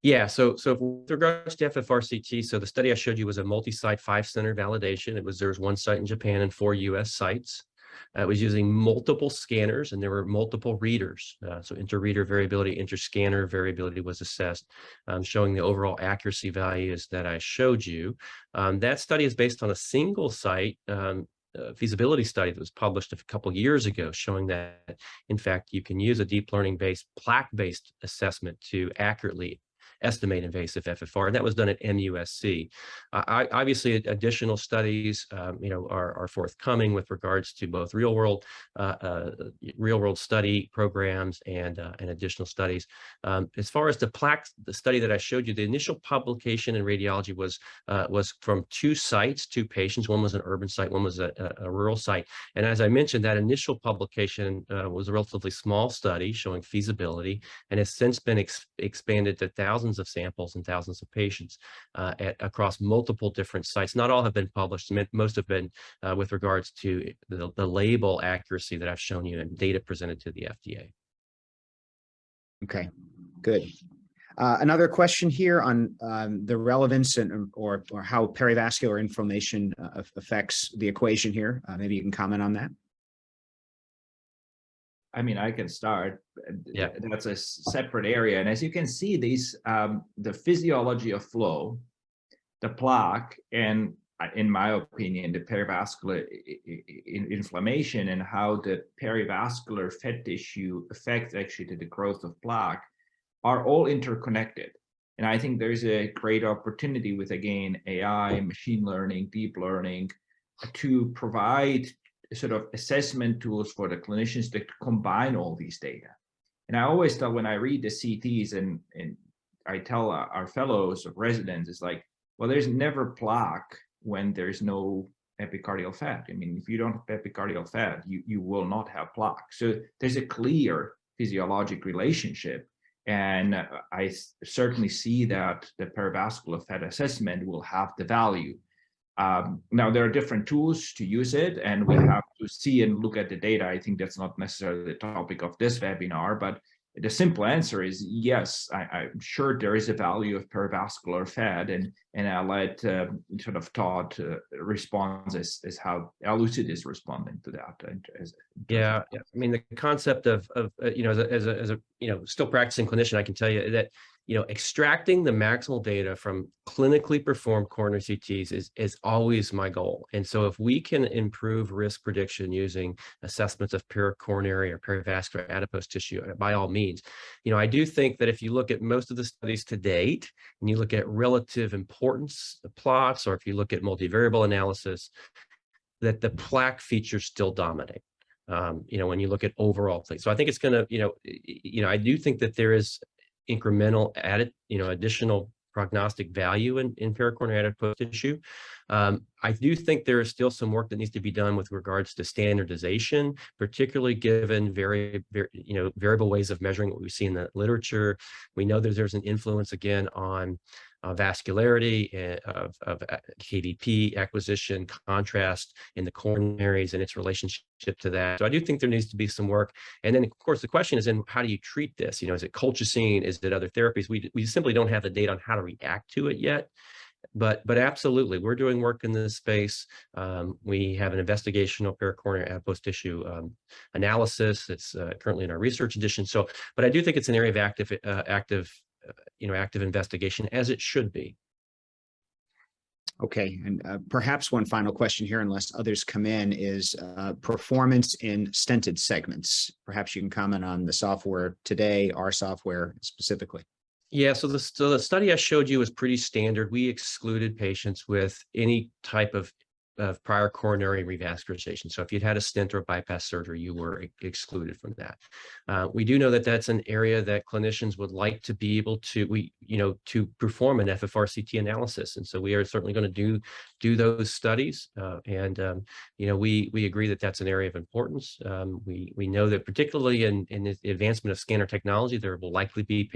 S3: Yeah, so with regards to FFRCT, so the study I showed you was a multi-site 5-center validation. There was 1 site in Japan and 4 US sites. It was using multiple scanners, and there were multiple readers. So inter-reader variability, inter-scanner variability was assessed, showing the overall accuracy values that I showed you. That study is based on a single site feasibility study that was published a couple years ago, showing that, in fact, you can use a deep learning-based, plaque-based assessment to accurately estimate invasive FFR, and that was done at MUSC. Obviously, additional studies, are forthcoming with regards to both real-world study programs and additional studies. As far as the study that I showed you, the initial publication in radiology was from 2 sites, 2 patients. One was an urban site, one was a rural site. And as I mentioned, that initial publication was a relatively small study showing feasibility, and has since been expanded to thousands of samples and thousands of patients across multiple different sites. Not all have been published. Most have been with regards to the label accuracy that I've shown you and data presented to the FDA.
S1: Okay, good. Another question here on the relevance or how perivascular inflammation affects the equation here. Maybe you can comment on that.
S2: I mean, I can start.
S3: Yeah,
S2: that's a separate area. And as you can see, these the physiology of flow, the plaque, and in my opinion, the perivascular inflammation and how the perivascular fat tissue affects actually the growth of plaque are all interconnected. And I think there's a great opportunity with, again, AI, machine learning, deep learning, to provide sort of assessment tools for the clinicians to combine all these data. And I always tell, when I read the CTs and I tell our fellows or residents, it's like, well, there's never plaque when there's no epicardial fat. I mean, if you don't have epicardial fat, you will not have plaque. So there's a clear physiologic relationship. And I certainly see that the perivascular fat assessment will have the value. Now, there are different tools to use it, and we have to see and look at the data. I think that's not necessarily the topic of this webinar, but the simple answer is yes, I'm sure there is a value of perivascular fat, and I'll let sort of Todd respond as how Elucid is responding to that.
S3: Yeah, I mean, the concept of as a still practicing clinician, I can tell you that extracting the maximal data from clinically performed coronary CTs is always my goal. And so if we can improve risk prediction using assessments of pericoronary or perivascular adipose tissue, by all means, I do think that if you look at most of the studies to date, and you look at relative importance plots, or if you look at multivariable analysis, that the plaque features still dominate. When you look at overall things. So I think it's going to, I do think that there is incremental added, additional prognostic value in pericoronary adipose tissue. I do think there is still some work that needs to be done with regards to standardization, particularly given variable ways of measuring what we see in the literature. We know that there's an influence again on vascularity of KVP acquisition, contrast in the coronaries and its relationship to that. So I do think there needs to be some work. And then, of course, the question is, then how do you treat this? Is it colchicine? Is it other therapies? We simply don't have the data on how to react to it yet. But absolutely, we're doing work in this space. We have an investigational pericoronary adipose tissue analysis that's currently in our research edition. So, but I do think it's an area of active investigation, as it should be.
S1: Okay, and perhaps one final question here, unless others come in, is performance in stented segments. Perhaps you can comment on the software today, our software specifically.
S3: Yeah, so the study I showed you was pretty standard. We excluded patients with any type of prior coronary revascularization. So if you'd had a stent or bypass surgery, you were excluded from that. We do know that that's an area that clinicians would like to be able to, to perform an FFRCT analysis. And so we are certainly going to do those studies. We agree that that's an area of importance. We know that particularly in the advancement of scanner technology, there will likely be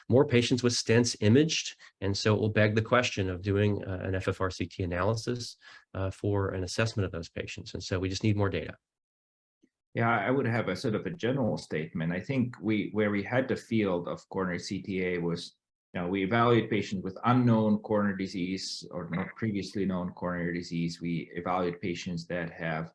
S3: more patients with stents imaged. And so it will beg the question of doing an FFRCT analysis for an assessment of those patients. And so we just need more data.
S2: Yeah, I would have a sort of a general statement. I think where we had the field of coronary CTA was, we evaluate patients with unknown coronary disease or not previously known coronary disease. We evaluate patients that have,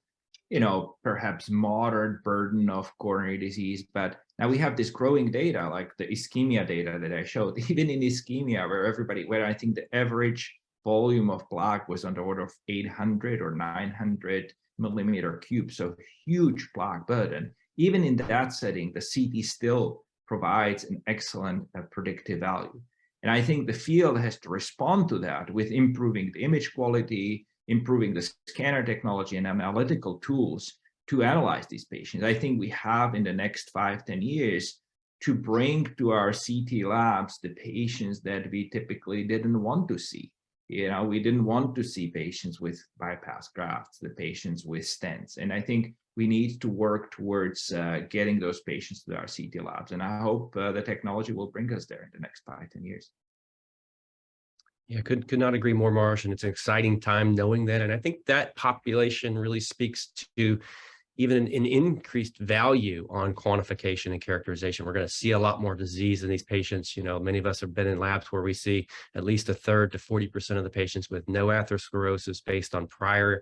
S2: perhaps moderate burden of coronary disease. But now we have this growing data, like the ischemia data that I showed, even in ischemia, where I think the average volume of plaque was on the order of 800 or 900 millimeter cube, so huge plaque burden. Even in that setting, the CT still provides an excellent predictive value. And I think the field has to respond to that with improving the image quality, improving the scanner technology and analytical tools to analyze these patients. I think we have in the next 5-10 years to bring to our CT labs the patients that we typically didn't want to see. We didn't want to see patients with bypass grafts, the patients with stents. And I think we need to work towards getting those patients to our CT labs. And I hope the technology will bring us there in the next 5-10 years.
S3: Yeah, could not agree more, Maros. And it's an exciting time knowing that. And I think that population really speaks to even an increased value on quantification and characterization. We're going to see a lot more disease in these patients. Many of us have been in labs where we see at least 1/3 to 40% of the patients with no atherosclerosis based on prior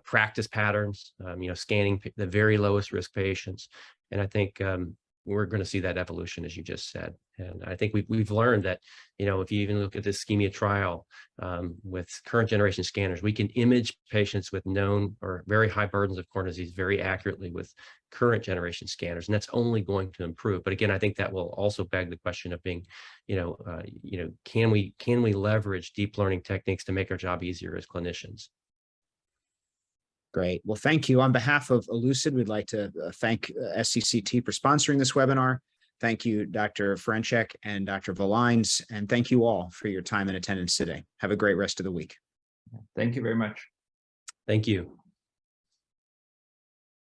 S3: practice patterns, scanning the very lowest risk patients. And I think we're going to see that evolution, as you just said. And I think we've learned that, if you even look at the ischemia trial with current generation scanners, we can image patients with known or very high burdens of coronary disease very accurately with current generation scanners. And that's only going to improve. But again, I think that will also beg the question of being, can we leverage deep learning techniques to make our job easier as clinicians?
S1: Great. Well, thank you. On behalf of Elucid, we'd like to thank SCCT for sponsoring this webinar. Thank you, Dr. Ferencik and Dr. Villines, and thank you all for your time and attendance today. Have a great rest of the week.
S2: Thank you very much.
S3: Thank you.